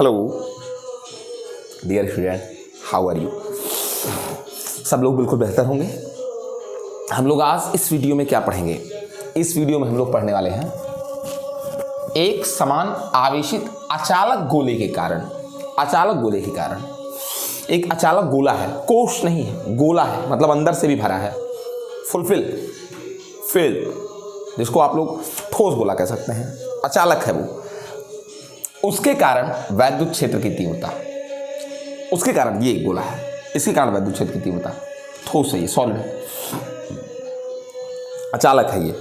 Hello dear student, how are you. सब लोग बिल्कुल बेहतर होंगे। हम लोग आज इस वीडियो में क्या पढ़ेंगे? इस वीडियो में हम लोग पढ़ने वाले हैं एक समान आवेशित अचालक गोले के कारण। अचालक गोले के कारण एक अचालक गोला है, कोश नहीं है, गोला है, मतलब अंदर से भी भरा है, फिल, जिसको आप लोग ठोस गोला कह सकते हैं, अचालक है वो। उसके कारण वैद्युत क्षेत्र की तीव्रता, उसके कारण ये गोला है, इसके कारण वैद्युत क्षेत्र की तीव्रता, ठोस है ये, सॉलिड है, अचालक है ये।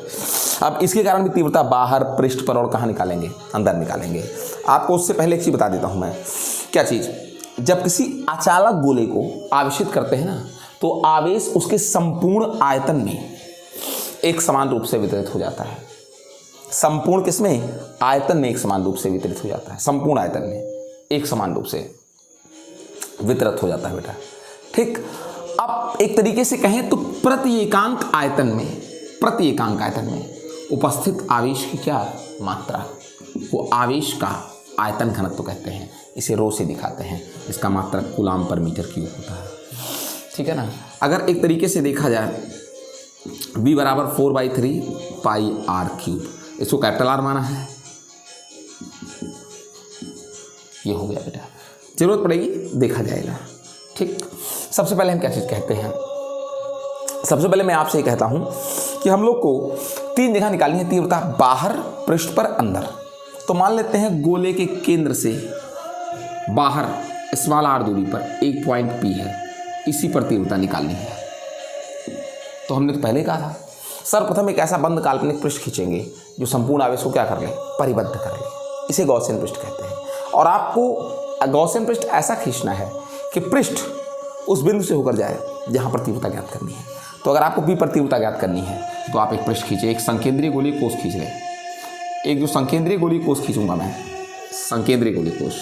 अब इसके कारण भी तीव्रता बाहर, पृष्ठ पर और कहाँ निकालेंगे? अंदर निकालेंगे। आपको उससे पहले एक चीज बता देता हूं मैं। क्या चीज? जब किसी अचालक गोले को आवेशित करते हैं ना, तो आवेश उसके संपूर्ण आयतन में एक समान रूप से वितरित हो जाता है। संपूर्ण किसमें? आयतन में एक समान रूप से वितरित हो जाता है। संपूर्ण आयतन में एक समान रूप से वितरित हो जाता है बेटा, ठीक। अब एक तरीके से कहें तो प्रति एकांक आयतन में उपस्थित आवेश की क्या मात्रा, वो आवेश का आयतन घनत्व कहते हैं। इसे रो से दिखाते हैं, इसका मात्रक कूलाम पर मीटर क्यूब होता है, ठीक है ना। अगर एक तरीके से देखा जाए V बराबर 4/3 पाई आर क्यूब, इसको कैपिटल आर माना है, ये हो गया बेटा। जरूरत पड़ेगी देखा जाएगा, ठीक। सबसे पहले हम क्या चीज कहते हैं? सबसे पहले मैं आपसे ये कहता हूं कि हम लोग को 3 जगह निकालनी है तीव्रता, बाहर, पृष्ठ पर, अंदर। तो मान लेते हैं गोले के केंद्र से बाहर स्मॉल r दूरी पर एक पॉइंट P है, इसी पर तीव्रता निकालनी है। तो हमने तो पहले कहा था सर्वप्रथम एक ऐसा बंद काल्पनिक पृष्ठ खींचेंगे जो संपूर्ण आवेश को क्या कर ले? परिबद्ध कर ले। इसे गॉसियन पृष्ठ कहते हैं। और आपको गॉसियन पृष्ठ ऐसा खींचना है कि पृष्ठ उस बिंदु से होकर जाए जहां पर तीव्रता ज्ञात करनी है। तो अगर आपको P पर तीव्रता ज्ञात करनी है तो आप एक पृष्ठ खींचे, एक संकेंद्रीय गोलीय कोष खींच लें। एक जो संकेंद्रीय गोलीय कोष खींचूंगा मैं, संकेंद्रीय गोलीय कोष,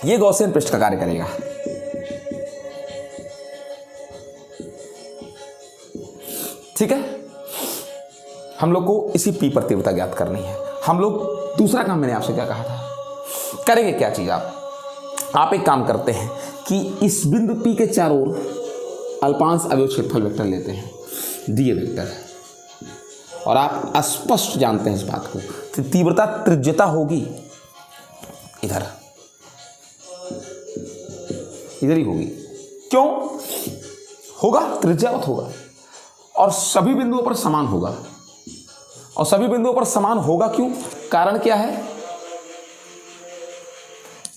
ये गॉसियन पृष्ठ का कार्य करेगा, ठीक है। हम लोग को इसी P पर तीव्रता ज्ञात करनी है। हम लोग दूसरा काम मैंने आपसे क्या कहा था, करेंगे क्या चीज? आप एक काम करते हैं कि इस बिंदु P के चारों ओर अल्पांश अवयव क्षेत्रफल वेक्टर लेते हैं, दिए वेक्टर, और आप स्पष्ट जानते हैं इस बात को कि तीव्रता त्रिज्यता होगी इधर ही होगी। क्यों होगा? त्रिज्यावत होगा और सभी बिंदुओं पर समान होगा। और सभी बिंदुओं पर समान होगा क्यों? कारण क्या है?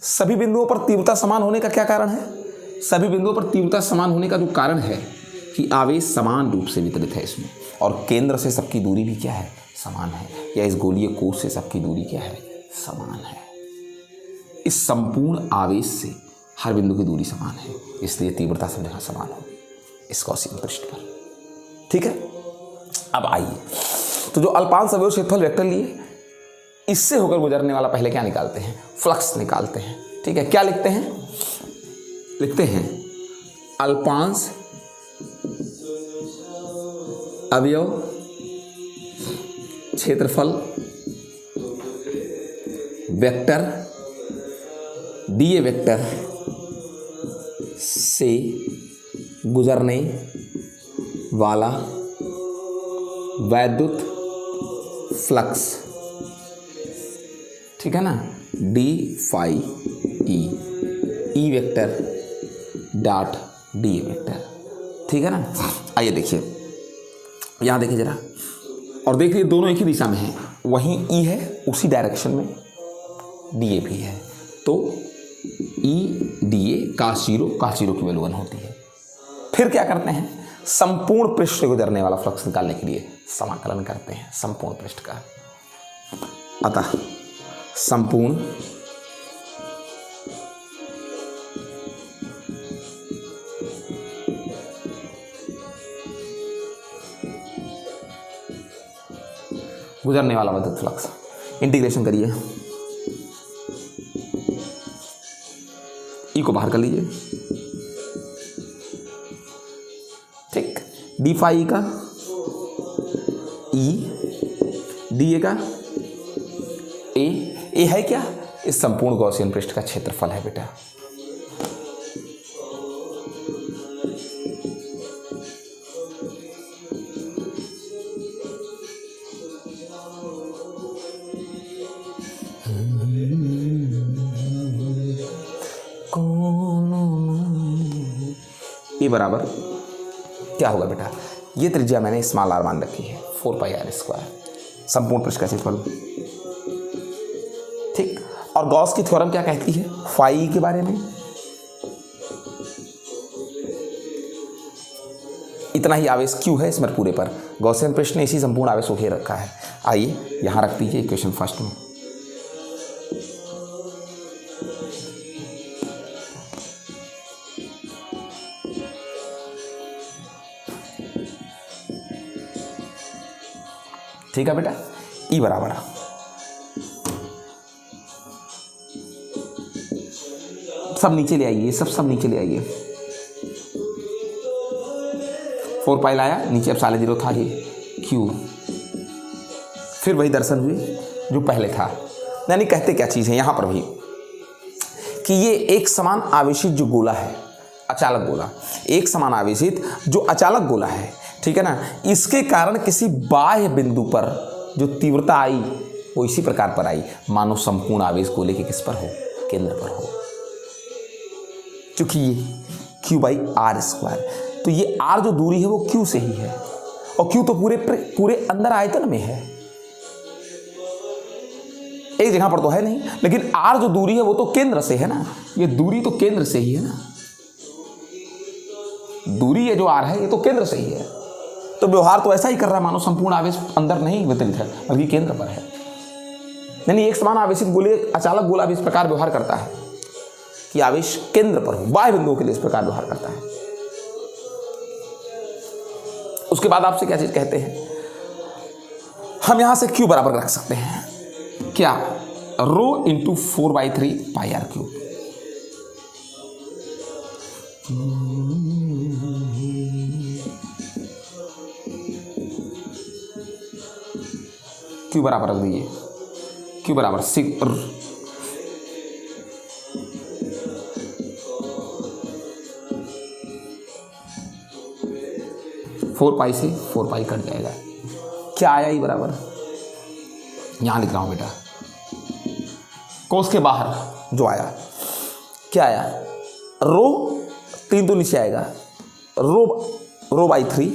सभी बिंदुओं पर तीव्रता समान होने का क्या कारण है? सभी बिंदुओं पर तीव्रता समान होने का जो कारण है कि आवेश समान रूप से वितरित है इसमें, और केंद्र से सबकी दूरी भी क्या है? समान है। या इस गोलीय कोष से सबकी दूरी क्या है? समान है। इस संपूर्ण आवेश से हर बिंदु की दूरी समान है, इसलिए तीव्रता सब जगह समान हो इस गॉसियन पृष्ठ पर, ठीक है। अब आइए, तो जो अल्पांश अवयव क्षेत्रफल वेक्टर लिए, इससे होकर गुजरने वाला पहले क्या निकालते हैं? फ्लक्स निकालते हैं, ठीक है। क्या लिखते हैं? लिखते हैं अल्पांश अवयव क्षेत्रफल वेक्टर डीए वेक्टर से गुजरने वाला वैद्युत फ्लक्स, ठीक है ना, d phi E vector dot d vector, ठीक है ना। आइए देखिए, यहाँ देखिए जरा, और देखिए दोनों एक ही दिशा में है, वहीं ई है, उसी डायरेक्शन में डी ए भी है। तो ई डी ए cos 0 की वैल्यू 1 होती है। फिर क्या करते हैं? संपूर्ण पृष्ठ से गुजरने वाला फ्लक्स निकालने के लिए समाकलन करते हैं संपूर्ण पृष्ठ का। अतः संपूर्ण गुजरने वाला विद्युत फ्लक्स, इंटीग्रेशन करिए, ई को बाहर कर लीजिए, ठीक। डी फाई का ई, डी ए का ए है क्या? इस संपूर्ण गॉसियन पृष्ठ का क्षेत्रफल है बेटा। ए बराबर क्या होगा बेटा? ये त्रिज्या मैंने स्मॉल आर मान रखी है, 4πr², संपूर्ण पृष्ठ का क्षेत्रफल, ठीक। और गॉस की थ्योरम क्या कहती है फाई के बारे में? इतना ही आवेश क्यों है इसमें पूरे पर? गॉसियन पृष्ठ ने इसी संपूर्ण आवेश को घेर रखा है। आइए यहां रख दीजिए इक्वेशन फर्स्ट में। ठीक है बेटा, ई बराबर सब नीचे ले आइए, सब नीचे ले आइए। 4π लाया, नीचे एप्सिलॉन 0 था, ये क्यू, फिर वही दर्शन हुई जो पहले था। यानी कहते क्या चीज़ है यहाँ पर भी कि ये एक समान आवेशित जो गोला है, अचालक गोला, एक समान आवेशित जो अचालक गोला है, ठीक है ना, इसके कारण किसी बाह्य बिंदु पर जो तीव्रता आई वो इसी प्रकार पर आई मानो संपूर्ण आवेश गोले के किस पर हो? केंद्र पर हो। क्योंकि ये Q/r², तो ये r जो दूरी है वो Q से ही है, और Q तो पूरे अंदर आयतन में है, एक जगह पर तो है नहीं, लेकिन r जो दूरी है वो तो केंद्र से है ना, ये दूरी तो केंद्र से ही है ना, दूरी ये जो r है ये तो केंद्र से ही है। तो व्यवहार तो ऐसा ही कर रहा है मानो संपूर्ण आवेश अंदर नहीं वितरित है बल्कि केंद्र पर है। यानी एक समान आवेशित गोले अचालक गोला भी इस प्रकार व्यवहार करता है कि आवेश केंद्र पर हो, बाह्य बिंदुओं के लिए इस प्रकार व्यवहार करता है। उसके बाद आपसे क्या चीज कहते हैं, हम यहां से Q बराबर रख सकते हैं क्या? Rho into 4/3πr³। Q बराबर रख दीजिए, Q बराबर 4π से 4π कट जाएगा। क्या आया ई बराबर? यहां लिख रहा हूं बेटा, कोस के बाहर जो आया क्या आया? रो 3 तो नीचे आएगा, रो/3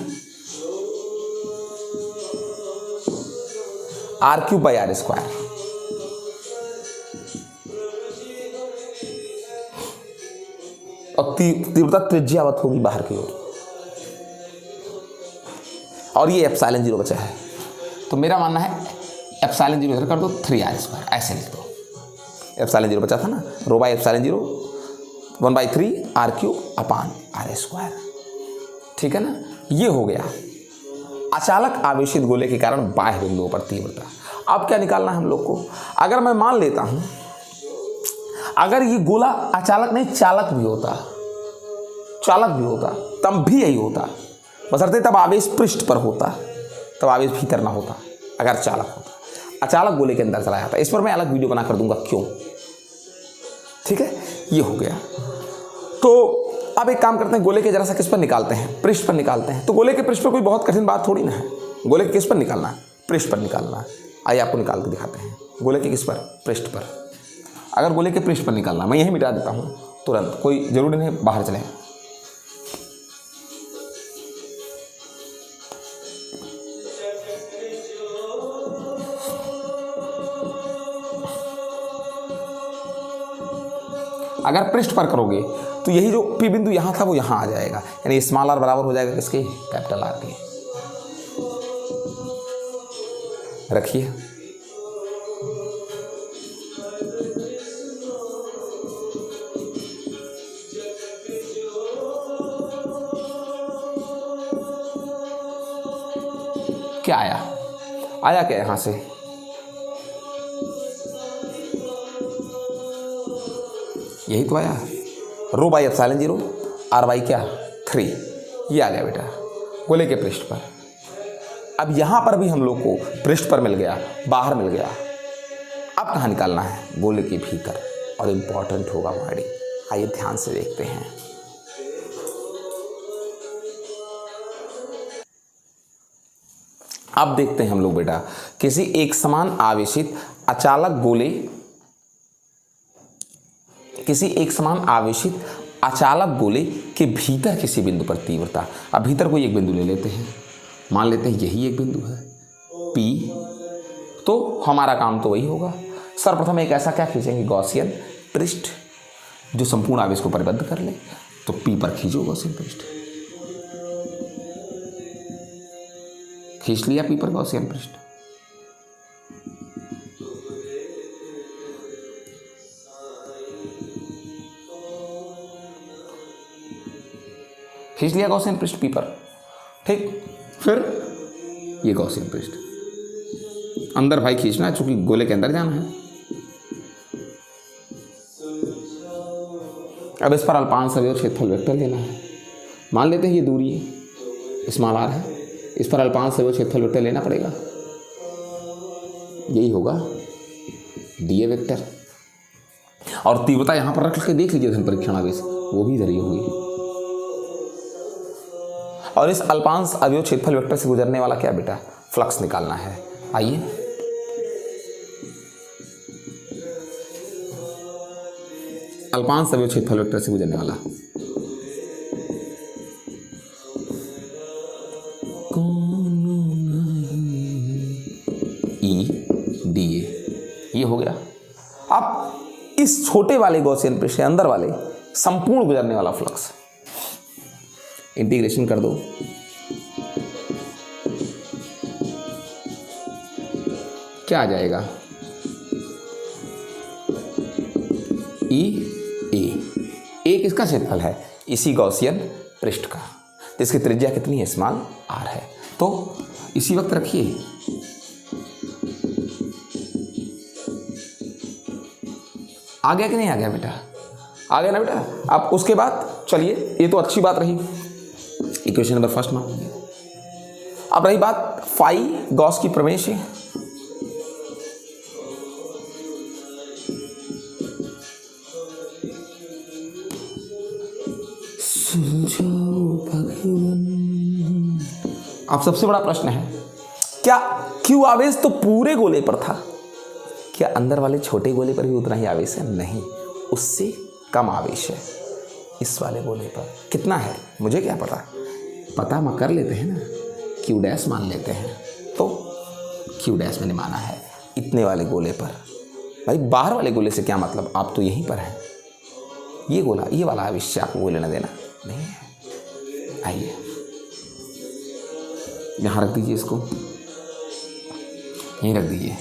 r³/r², और तीव्रता त्रिज्यावत होगी बाहर की ओर, और ये एप्सिलॉन 0 बचा है। तो मेरा मानना है एप्सिलॉन 0 इधर कर दो, 3r², ऐसे लिख दो। एप्सिलॉन 0 बचा था ना, रो/ε0 1/3 r³/r², ठीक है ना। ये हो गया अचालक आवेशित गोले के कारण बाह्य बिंदुओं पर तीव्रता। अब क्या निकालना है हम लोग को? अगर मैं मान लेता हूं अगर ये गोला अचालक नहीं चालक भी होता, तब भी यही होता, बशर्ते तब आवेश पृष्ठ पर होता, तब आवेश भीतर ना होता। अगर चालक होता, अचालक गोले के अंदर चला जाता। इस पर मैं अलग वीडियो बना कर दूंगा क्यों, ठीक है। ये हो गया। तो अब एक काम करते हैं, गोले के जरा सा किस पर निकालते हैं? पृष्ठ पर निकालते हैं। तो गोले के पृष्ठ पर कोई बहुत कठिन बात थोड़ी ना है। गोले के किस पर निकालना है? पृष्ठ पर निकालना है। आइए आपको निकाल के दिखाते हैं। गोले के किस पर? पृष्ठ पर। अगर गोले के पृष्ठ पर निकालना, मैं यही मिटा देता हूँ तुरंत, कोई जरूरी नहीं बाहर चले। अगर पृष्ठ पर करोगे तो यही जो P बिंदु यहाँ था वो यहाँ आ जाएगा, यानी स्मॉल r बराबर हो जाएगा किसके? कैपिटल R के। रखिए, क्या आया क्या यहाँ से? यही तो आया। रो बाई एप्सिलॉन 0 आर बाई क्या 3, ये आ गया बेटा गोले के पृष्ठ पर। अब यहां पर भी हम लोग को पृष्ठ पर मिल गया, बाहर मिल गया। अब कहाँ निकालना है? गोले के भीतर, और इंपॉर्टेंट होगा हमारी। आइए ध्यान से देखते हैं। अब देखते हैं हम लोग बेटा, किसी एक समान आवेशित अचालक गोले, किसी एक समान आवेशित अचालक गोले के भीतर किसी बिंदु पर तीव्रता। अब भीतर कोई एक बिंदु ले लेते हैं, मान लेते हैं यही एक बिंदु है P, तो हमारा काम तो वही होगा। सर्वप्रथम एक ऐसा क्या खींचेंगे गॉसियन पृष्ठ जो संपूर्ण आवेश को परिबद्ध कर ले। तो P पर खींचो गॉसियन पृष्ठ, खींच लिया P पर गॉसियन पृष्ठ। खींच लिया गॉसियन पृष्ठ P पर, ठीक। फिर ये गॉसियन पृष्ठ अंदर भाई खींचना है, चूंकि गोले के अंदर जाना है। अब इस पर अल्पांश अवयव क्षेत्रफल वेक्टर लेना है। मान लेते हैं ये दूरी स्मॉल r है, इस पर अल्पांश अवयव क्षेत्रफल वेक्टर लेना पड़ेगा, यही होगा dA वेक्टर। और तीव्रता यहां पर रख के देख लीजिए धन परीक्षण आवेश, वो भी इधर ही होगी। और इस अल्पांश अवयव क्षेत्रफल वेक्टर से गुजरने वाला क्या बेटा? फ्लक्स निकालना है। आइए अल्पांश अवयव क्षेत्रफल वेक्टर से गुजरने वाला dA, ये हो गया। अब इस छोटे वाले गॉसियन पृष्ठ के अंदर वाले संपूर्ण गुजरने वाला फ्लक्स इंटीग्रेशन कर दो, क्या आ जाएगा? ए किसका क्षेत्रफल है? इसी गॉसियन पृष्ठ का, जिसकी त्रिज्या कितनी है? स्मॉल r है। तो इसी वक्त रखिए, आ गया कि नहीं आ गया बेटा? आ गया ना बेटा? अब उसके बाद चलिए, ये तो अच्छी बात रही, इक्वेशन नंबर फर्स्ट मान लीजिए। अब रही बात फाई गॉस की प्रमेय है। अब सबसे बड़ा प्रश्न है, क्या Q आवेश तो पूरे गोले पर था, क्या अंदर वाले छोटे गोले पर भी उतना ही आवेश है? नहीं, उससे कम आवेश है इस वाले गोले पर। कितना है मुझे क्या पता हम कर लेते हैं ना, Q डैश मान लेते हैं। तो Q डैश मैंने माना है इतने वाले गोले पर। भाई बाहर वाले गोले से क्या मतलब, आप तो यहीं पर हैं। ये गोला, ये वाला आवेश से आपको लेना देना नहीं है। आइए यहाँ रख दीजिए, इसको यहीं रख दीजिए।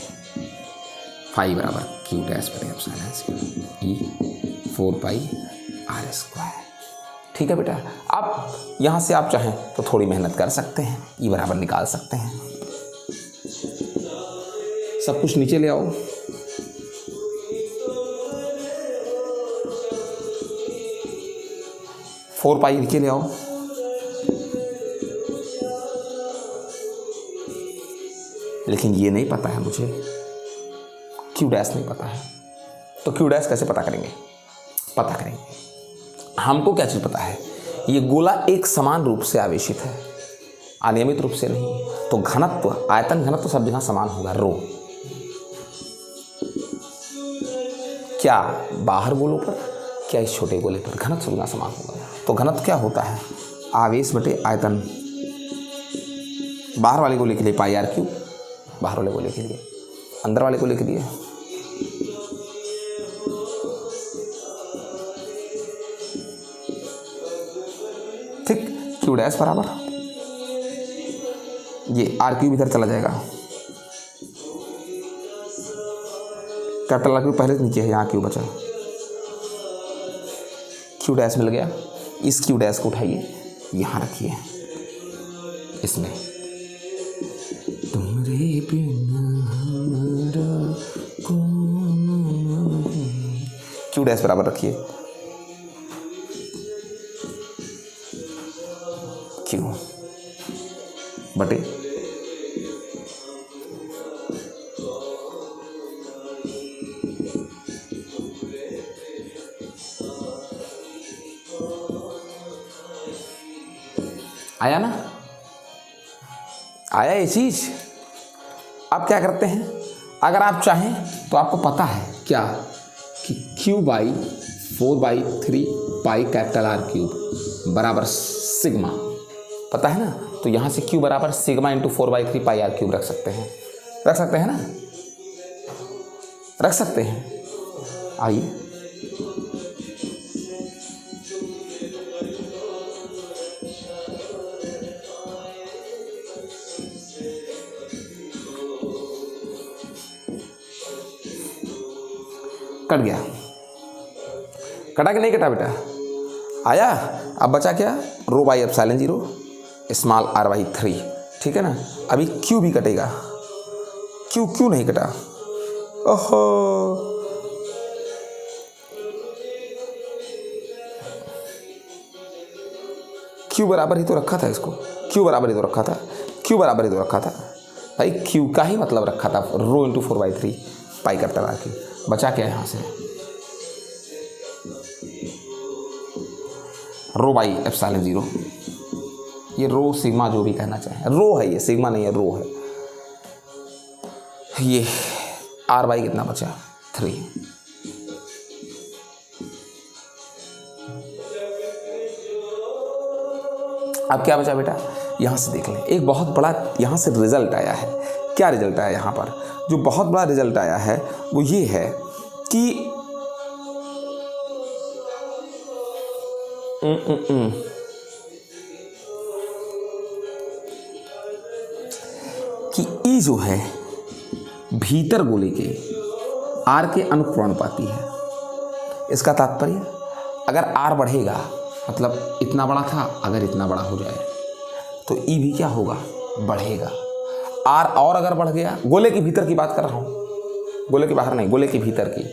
फाई बराबर Q डैश पर एप्सिलॉन E 4πr²। ठीक है बेटा। अब यहाँ से आप चाहें तो थोड़ी मेहनत कर सकते हैं, E बराबर निकाल सकते हैं। सब कुछ नीचे ले आओ। फोर पाई नीचे ले आओ। लेकिन ये नहीं पता है मुझे, Q डैश नहीं पता है, तो Q डैश कैसे पता करेंगे? पता करेंगे। हमको क्या चीज़ पता है, ये गोला एक समान रूप से आवेशित है, अनियमित रूप से नहीं। तो घनत्व, आयतन घनत्व सब जगह समान होगा, रो। क्या बाहर गोलों पर, क्या इस छोटे गोले पर? घनत्व सब जगह समान होगा। तो घनत्व क्या होता है? आवेश बटे आयतन। बाहर वाले गोले के लिए πr3, बाहर वाले गोले के लिए, अंदर वाले गोले के लिए ठीक Q डैश बराबर ये r³ इधर चला जाएगा। कैपिटल R³ पहले से नीचे है, यहाँ Q बचा, Q डैश मिल गया। इस Q डैश को उठाइए, यहाँ रखिए इसमें। तुमरे बिना हमारा कौन, Q डैश बराबर रखिए क्यू बटे आया ना, आया ये चीज। अब क्या करते हैं, अगर आप चाहें तो आपको पता है क्या कि Q/4/3 pi capital R cube बराबर सिग्मा, पता है ना। तो यहाँ से Q बराबर सिग्मा इंटू 4/3 पाई R क्यूब रख सकते हैं, रख सकते हैं ना, रख सकते हैं। आइए कट गया, कटा कि नहीं कटा बेटा, आया। अब बचा क्या, रो बाई एप्सिलॉन 0 स्मॉल r/3, ठीक है ना। अभी Q भी कटेगा, Q नहीं कटा, ओहो Q बराबर ही तो रखा था इसको, Q बराबर ही तो रखा था, Q बराबर ही तो रखा था भाई, Q का ही मतलब रखा था rho into 4/3 pi capital R की। बचा क्या यहाँ से, रो बाई एप्सिलॉन 0, ये रो सिग्मा जो भी कहना चाहे, रो है ये, सिग्मा नहीं है, रो है ये। R/, कितना बचा 3, अब क्या बचा बेटा, यहाँ से देख लें, एक बहुत बड़ा यहाँ से रिजल्ट आया है। क्या रिजल्ट आया यहाँ पर, जो बहुत बड़ा रिजल्ट आया है वो ये है कि E जो है भीतर गोले के R के अनुक्रमानुपाती है। इसका तात्पर्य अगर R बढ़ेगा मतलब इतना बड़ा था, अगर इतना बड़ा हो जाए तो E भी क्या होगा, बढ़ेगा। R और अगर बढ़ गया, गोले के भीतर की बात कर रहा हूँ, गोले के बाहर नहीं, गोले के भीतर की।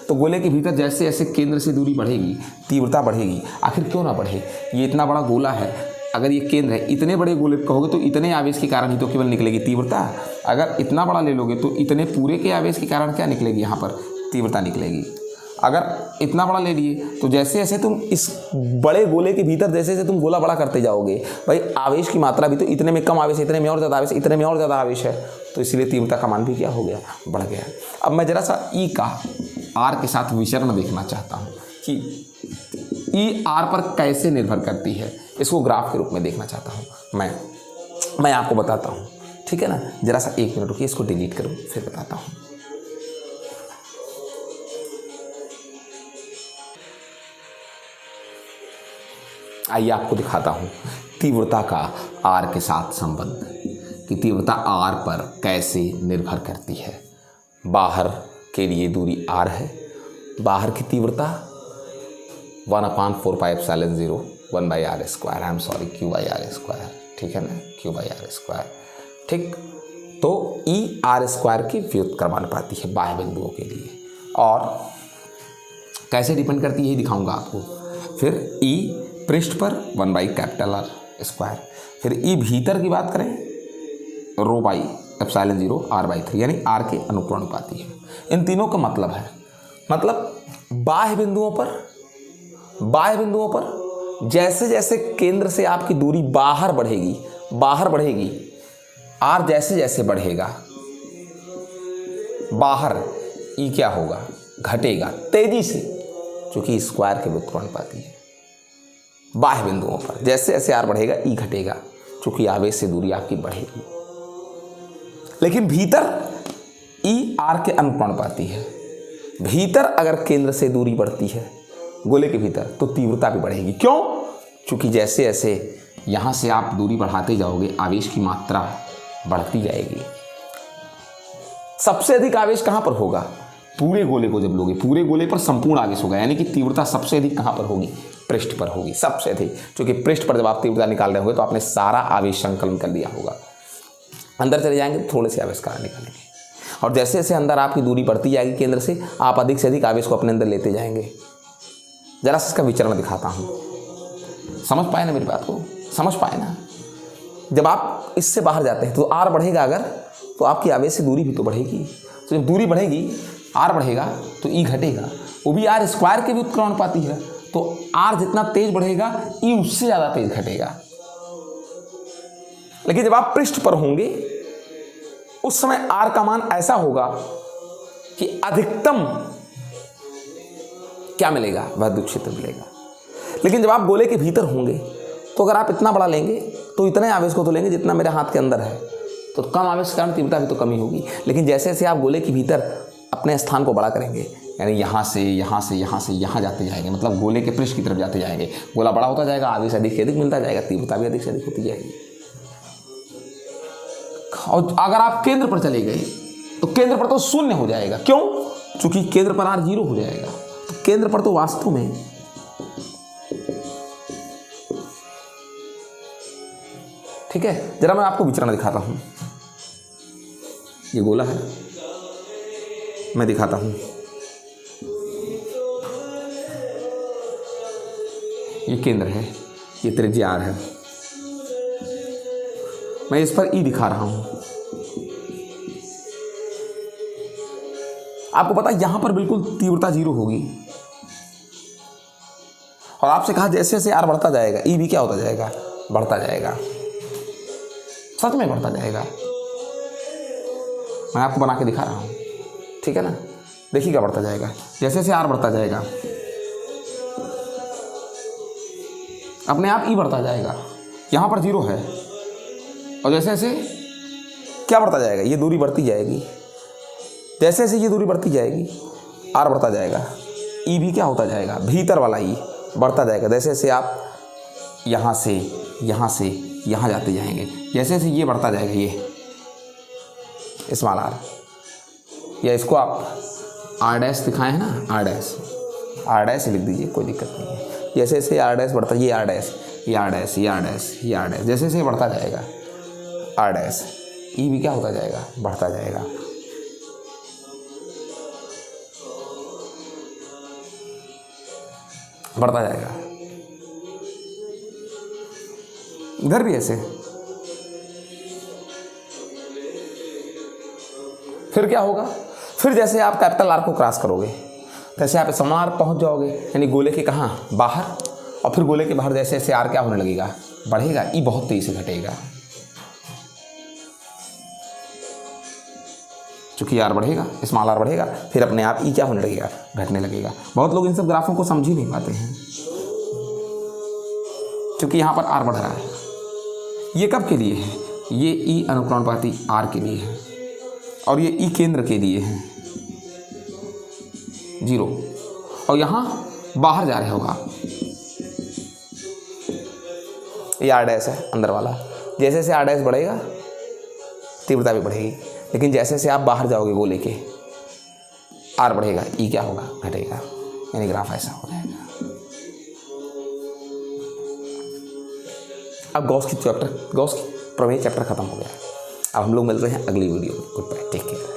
तो गोले के भीतर जैसे जैसे केंद्र से दूरी बढ़ेगी तीव्रता बढ़ेगी। आखिर क्यों ना बढ़े, ये इतना बड़ा गोला है, अगर ये केंद्र है, इतने बड़े गोले कहोगे तो इतने आवेश के कारण ही तो केवल निकलेगी तीव्रता। अगर इतना बड़ा ले लोगे तो इतने पूरे के आवेश के कारण क्या निकलेगी, यहाँ पर तीव्रता निकलेगी। अगर इतना बड़ा ले लिए तो जैसे जैसे तुम इस बड़े गोले के भीतर जैसे जैसे तुम गोला बड़ा करते जाओगे भाई, आवेश की मात्रा भी तो इतने में कम आवेश, इतने में और ज़्यादा आवेश, इतने में और ज़्यादा आवेश है, तो इसलिए तीव्रता का मान भी क्या हो गया, बढ़ गया। अब मैं ज़रा सा E का R के साथ विचरण देखना चाहता हूँ कि E R पर कैसे निर्भर करती है, इसको ग्राफ के रूप में देखना चाहता हूँ मैं आपको बताता हूँ, ठीक है ना। ज़रा सा 1 मिनट रुकिए, इसको डिलीट करूँ फिर बताता हूँ। आइए आपको दिखाता हूँ तीव्रता का R के साथ संबंध, कि तीव्रता R पर कैसे निर्भर करती है। बाहर के लिए दूरी R है, बाहर की तीव्रता 1/4 pi epsilon 0 1/r², I am sorry Q/r², ठीक है ना, Q/r², ठीक। तो E R² की व्युत्क्रमानुपाती है बाह्य बिंदुओं के लिए, और कैसे डिपेंड करती है ये दिखाऊंगा आपको। फिर E पृष्ठ पर 1/R², फिर E भीतर की बात करें रो बाई एप्सिलॉन 0 R/3, यानी R के अनुक्रमानुपाती है। इन तीनों का मतलब है, मतलब बाह्य बिंदुओं पर जैसे जैसे केंद्र से आपकी दूरी बाहर बढ़ेगी R जैसे जैसे बढ़ेगा बाहर, E क्या होगा, घटेगा तेजी से, क्योंकि स्क्वायर के व्युत्क्रमानुपाती है। बाह्य बिंदुओं पर जैसे जैसे R बढ़ेगा E घटेगा, क्योंकि आवेश से दूरी आपकी बढ़ेगी। लेकिन भीतर E R के अनुक्रमानुपाती है। भीतर अगर केंद्र से दूरी बढ़ती है गोले के भीतर तो तीव्रता भी बढ़ेगी। क्यों? क्योंकि जैसे जैसे यहाँ से आप दूरी बढ़ाते जाओगे आवेश की मात्रा बढ़ती जाएगी। सबसे अधिक आवेश कहाँ पर होगा, पूरे गोले को जब लोगे, पूरे गोले पर संपूर्ण आवेश होगा, यानी कि तीव्रता सबसे अधिक कहाँ पर होगी, पृष्ठ पर होगी सबसे अधिक। क्योंकि पृष्ठ पर जब आप तीव्रता निकाल रहे होगे तो आपने सारा आवेश संकलन कर लिया होगा। अंदर चले जाएंगे तो थोड़े से आवेश कारण निकालेंगे, और जैसे जैसे अंदर आपकी दूरी बढ़ती जाएगी केंद्र से, आप अधिक से अधिक आवेश को अपने अंदर लेते जाएंगे। जरा सा इसका विचरण दिखाता हूँ, समझ पाए ना मेरी बात को, समझ पाए ना। जब आप इससे बाहर जाते हैं तो आर बढ़ेगा अगर, तो आपकी आवेश से दूरी भी तो बढ़ेगी। तो जब दूरी बढ़ेगी, आर बढ़ेगा तो ई घटेगा, वो भी आर स्क्वायर के भी उत्क्रमणपाती है। तो आर जितना तेज बढ़ेगा ई उससे ज़्यादा तेज घटेगा। लेकिन जब आप पृष्ठ पर होंगे उस समय आर का मान ऐसा होगा कि अधिकतम क्या मिलेगा, विद्युत क्षेत्र मिलेगा। लेकिन जब आप गोले के भीतर होंगे तो अगर आप इतना बड़ा लेंगे तो इतने आवेश को तो लेंगे जितना मेरे हाथ के अंदर है, तो कम आवेश के कारण तीव्रता भी तो कमी होगी। लेकिन जैसे जैसे आप गोले के भीतर अपने स्थान को बड़ा करेंगे, यानी यहाँ से यहाँ से यहाँ से यहाँ जाते जाएंगे, मतलब गोले के पृष्ठ की तरफ जाते जाएंगे, गोला बड़ा होता जाएगा, आवेश अधिक से अधिक मिलता जाएगा, तीव्रता भी अधिक से अधिक होती जाएगी। और अगर आप केंद्र पर चले गए तो केंद्र पर तो शून्य हो जाएगा। क्यों? क्योंकि केंद्र पर आर 0 हो जाएगा। तो केंद्र पर तो वास्तव में ठीक है। जरा मैं आपको विचरण दिखाता हूं। ये गोला है, मैं दिखाता हूं। ये केंद्र है, ये त्रिज्या आर है, मैं इस पर ई दिखा रहा हूं। आपको पता है यहां पर बिल्कुल तीव्रता 0 होगी, और आपसे कहा जैसे जैसे आर बढ़ता जाएगा ई भी क्या होता जाएगा, बढ़ता जाएगा। सच में बढ़ता जाएगा, मैं आपको बना के दिखा रहा हूं, ठीक है ना। देखिएगा बढ़ता जाएगा, जैसे जैसे आर बढ़ता जाएगा अपने आप ई बढ़ता जाएगा। यहां पर 0 है, और जैसे जैसे क्या बढ़ता जाएगा, ये दूरी बढ़ती जाएगी, जैसे जैसे ये दूरी बढ़ती जाएगी आर बढ़ता जाएगा, ई भी क्या होता जाएगा, भीतर वाला ई बढ़ता जाएगा। जैसे जैसे आप यहाँ से यहाँ जाते जाएंगे, जैसे जैसे ये बढ़ता जाएगा, ये स्मॉल आर, या इसको आप आर डैश दिखाए हैं ना, आर डैश लिख दीजिए, कोई दिक्कत नहीं है। जैसे जैसे आर डैश बढ़ता है, ये आर डैश, ये आर डैश, ये आर डैश, ये आर डैश, जैसे जैसे बढ़ता जाएगा आर डैश, ई भी क्या होता जाएगा, बढ़ता जाएगा। बढ़ता जाएगा। इधर भी ऐसे, फिर क्या होगा, फिर जैसे आप कैपिटल आर को क्रॉस करोगे तैसे आप स्मॉल आर पहुंच जाओगे, यानी गोले के कहाँ, बाहर। और फिर गोले के बाहर जैसे जैसे आर क्या होने लगेगा, बढ़ेगा, ई बहुत तेजी से घटेगा। चूंकि आर बढ़ेगा, स्मॉल आर बढ़ेगा, फिर अपने आप ई क्या होने लगेगा, घटने लगेगा। बहुत लोग इन सब ग्राफों को समझ ही नहीं पाते हैं, क्योंकि यहाँ पर आर बढ़ रहा है। ये कब के लिए है, ये ई अनुक्रमणपाती आर के लिए है, और ये ई केंद्र के लिए है 0, और यहाँ बाहर जा रहा होगा, ये आर डैश है अंदर वाला। जैसे जैसे आर डैश बढ़ेगा तीव्रता भी बढ़ेगी, लेकिन जैसे जैसे आप बाहर जाओगे गोले के, आर बढ़ेगा, ई क्या होगा, घटेगा, यानी ग्राफ ऐसा हो जाएगा। अब गॉस की प्रमेय चैप्टर खत्म हो गया। अब हम लोग मिलते हैं अगली वीडियो में। Good bye, take care.